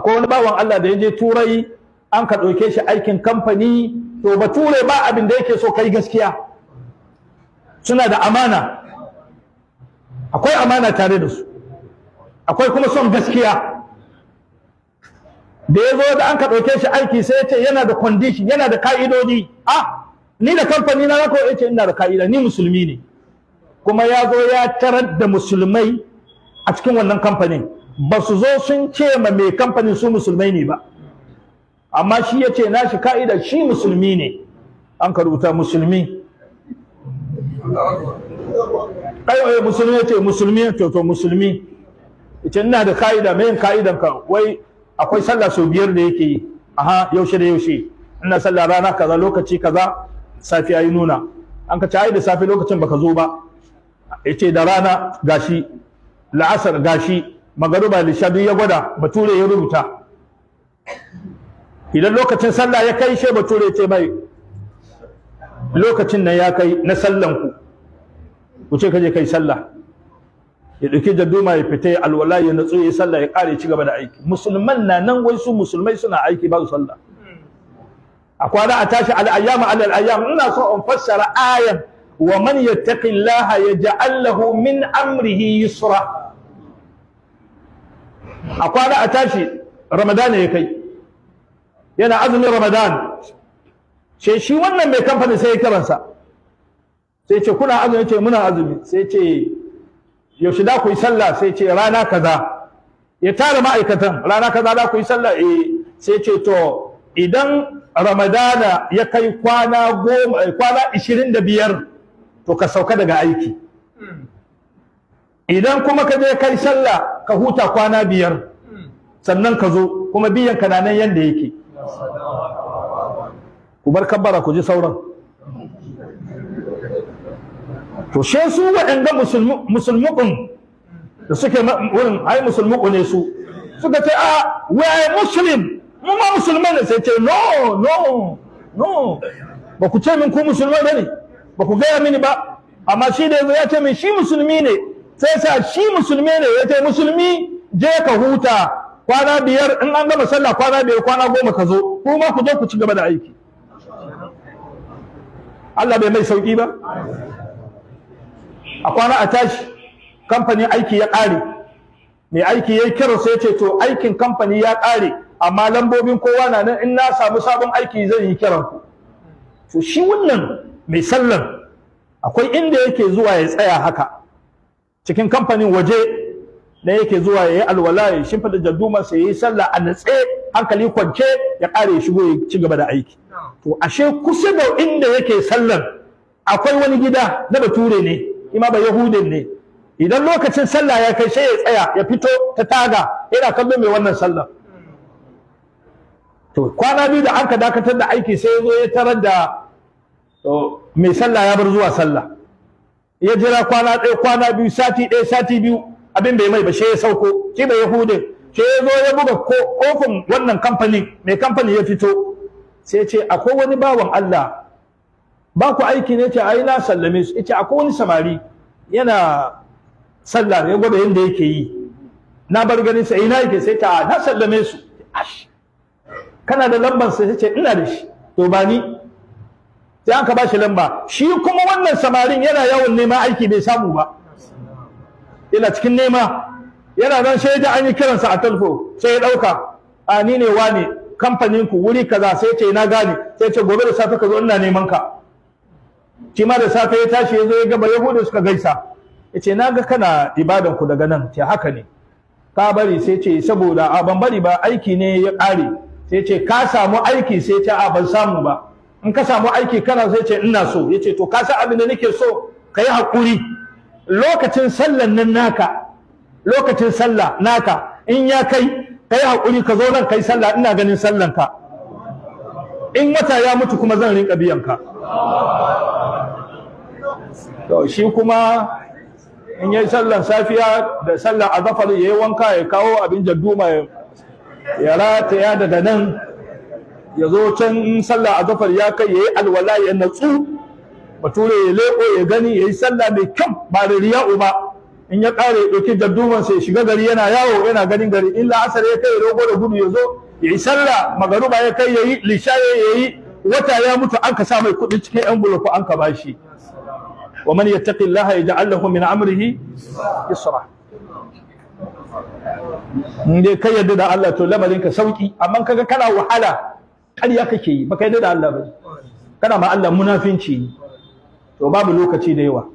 akwai wani bawan Allah da ya je turai an ka ɗauke shi aikin kamfani, to bature ba abin da yake so kai gaskiya, suna da amana, akwai amana tare da su, akwai kuma son gaskiya. Da ya zo da an ka ɗauke shi aiki sai ya ce yana da condition, yana da ka'idodi. Ni da kamfani na ko ya ce ina da ka'ida, ni musulmi ne, kuma ya zo ya tarar da musulmai a cikin wannan kamfanin, ba su zo sun ce ma mai kamfanin su musulmai ne ba, amma shi ya ce nashi ka'ida shi musulmi ne. An ka rubuta musulmi, ai musulmi ya ce musulmi, to musulmi ya ce ina da ka'ida. mai yin ka'idan ka? Wai akwai sallah sau 5 da yake yi. Yaushe da yaushe? Ina sallah rana kaza lokaci kaza, safiya yi nuna. An ka ce ai da safe lokacin baka zo ba, ya ce da rana gashi, la'asar gashi, magaruba lisha duk ya gwada, bature ya rubuta. Idan lokacin sallah ya kai shi bature ce mai lokacin nan ya kai na sallanku, ku ce kaje kai sallah. Ya ɗauki jadduma ya fita ya alwala ya natsu ya sallah ya ƙare ci gaba da aiki. Musulman na nan wai su musulmai suna aiki ba su sallah. A kwana a tashi al'ayyama alal ayyam. Ina so in fassara ayan wa man yattaqillaha yaj'al lahu min amrihi yusra. A kwana a tashi Ramadan ya kai, yana azumin Ramadan, sai shi wannan mai kamfanin sai ya kiransa, sai ce kuna azumi? Ce muna azumi. Sai ce yaushe da ku yi sallah? Sai ce rana kaza. Ya tara ma'aikatan, rana kaza da ku yi sallah? Sai ce to idan Ramadana ya kai kwana 25 to ka sauka daga aiki, idan kuma ka je kai sallah ka huta kwana 5 sannan ka zo, kuma biyan ka nan yanda yake. Ku bar kabbara ku ji sauran. To she su waɗanda musulmuƙun da suke wurin, ai musulmuƙu ne su, suka ce we are Muslim, mu ma musulmai ne. Sai ce no, ba ku ce min ku musulmai ba ne, ba ku gaya mini ba, amma shi da ya ce min shi musulmi ne. Sai sa shi musulmi ne, ya ce musulmi je ka huta kwana 5, in an gama sallah kwana 5 kwana 10 ka zo, kuma ku zo ku ci gaba da aiki. Allah bai mai sauki ba. A kwana a tashi kamfanin aiki ya ƙare, mai aiki ya kira sai ce to aikin kamfani ya ƙare, amma lambobin kowa na nan, in na samu sabon aiki zan yi kiran ku. To shi wannan mai sallan akwai inda yake zuwa ya tsaya haka cikin kamfanin waje, da yake zuwa ya yi alwala ya shimfida jadduma sai ya yi sallah a natse, hankali kwance, ya ƙare ya shigo ya ci gaba da aiki. To ashe kusa da inda yake sallan akwai wani gida na bature ne, ima ba yahudin ne. Idan lokacin sallah ya kai sai ya tsaya ya fito ta taga yana kallon mai wannan sallah. To kwana 2 da an ka dakatar da aiki sai ya zo ya tarar da mai sallah ya bar zuwa sallah. Ya jira kwana 1 kwana 2 sati 1 sati 2 abin bai mai ba, sai ya sauko, shi bai yahudin, sai ya zo ya buga kofin wannan kamfanin, mai kamfani ya fito sai ce akwai wani bawan Allah ba ku aiki ne? Ce ai na sallame su. Ce akwai wani samari yana sallah, ya gwada yadda yake yi, na bar ganin sa. Ina yake? Sai ta na sallame su. Kana da lambar sa? Ce ina da shi. To ba ni. Sai an ka ba shi lamba. Shi kuma wannan samarin yana yawan neman aiki bai samu ba, yana cikin nema, yana nan sai da an yi kiransa a talfo, sai ya dauka, ni ne wane, kamfanin ku wuri kaza. Sai ce na gane. Sai ce gobe da safe ka zo, ina neman ka. Shi ma da safe ya tashi ya zo ya gaba yahudu suka gaisa. Ya ce na ga kana ibadan ku daga nan. Ce haka ne. Ka bari? Sai ce saboda ban bari ba, aiki ne ya ƙare. Sai ce ka samu aiki? Sai ce ban samu ba. In ka samu aiki kana? Sai ce ina so. Ya ce to ka san abin da nake so, ka yi haƙuri, lokacin sallan nan naka, lokacin sallah naka in ya kai, ka yi haƙuri ka zo nan kai sallah, ina ganin sallan ka. In wata ya mutu kuma zan rinka biyan ka. To shi kuma in yayi sallan safiya da sallan azafar yayi wanka, ya kawo abin jadduma ya rataya daga nan, ya zo can in sallan azafar ya kai yayi alwala ya natsu, bature ya leko ya gani, yayi sallah mai kyau ba da riya'u ba, in ya ƙare ya ɗauki dadduman sai shiga gari yana yawo yana ganin gari in la'asar ya kai rogo da gudu ya zo ya yi sallah magaruba ya kai ya yi lishaye ya yi wata ya mutu an ka sa mai kuɗi cikin envelope an ka bashi wa man yattaqillaha yaj'al lahu min amrihi yusra in dai kai yadda da Allah to lamarin ka sauki amma kaga kana wahala ƙarya kake yi baka yadda da Allah ba kana ma Allah munafinci to babu lokaci da yawa